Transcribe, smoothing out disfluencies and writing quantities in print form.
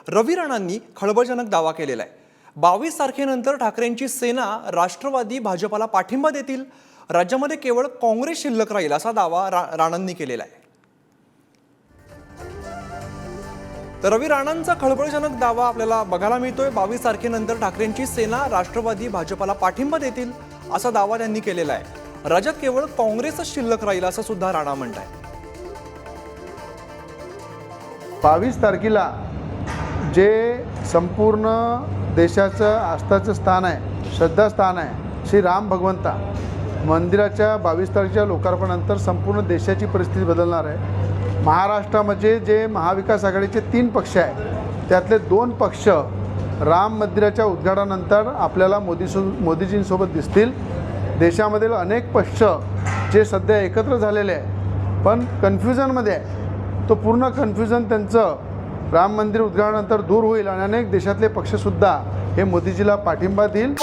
रवी राणांनी खळबळजनक दावा केलेला आहे। 22 तारखेनंतर ठाकरेंची सेना राष्ट्रवादी भाजपला पाठिंबा देतील, राज्यामध्ये केवळ काँग्रेस शिल्लक राहील असा दावा राणांनी केलेला आहे। तर रवी राणांचा खळबळजनक दावा आपल्याला बघायला मिळतोय। 22 तारखेनंतर ठाकरेंची सेना राष्ट्रवादी भाजपला पाठिंबा देतील असा दावा त्यांनी केलेला आहे। राज्यात केवळ काँग्रेसच शिल्लक राहील असं सुद्धा राणा म्हणताय। 22 तारखेला जे संपूर्ण देशाचं आस्थाचं स्थान आहे, श्रद्धास्थान आहे, श्री राम भगवंता मंदिराच्या 22 तारखेच्या लोकार्पणानंतर संपूर्ण देशाची परिस्थिती बदलणार आहे। महाराष्ट्रामध्ये जे महाविकास आघाडीचे 3 पक्ष आहेत त्यातले 2 पक्ष राम मंदिराच्या उद्घाटनानंतर आपल्याला मोदीजींसोबत दिसतील। देशामधील अनेक पक्ष जे सध्या एकत्र झालेले आहे पण कन्फ्युजनमध्ये आहे, तो पूर्ण कन्फ्युजन त्यांचं राम मंदिर उद्घाटनानंतर दूर होईल आणि अनेक देशातले पक्षसुद्धा हे मोदीजीला पाठिंबा देईल।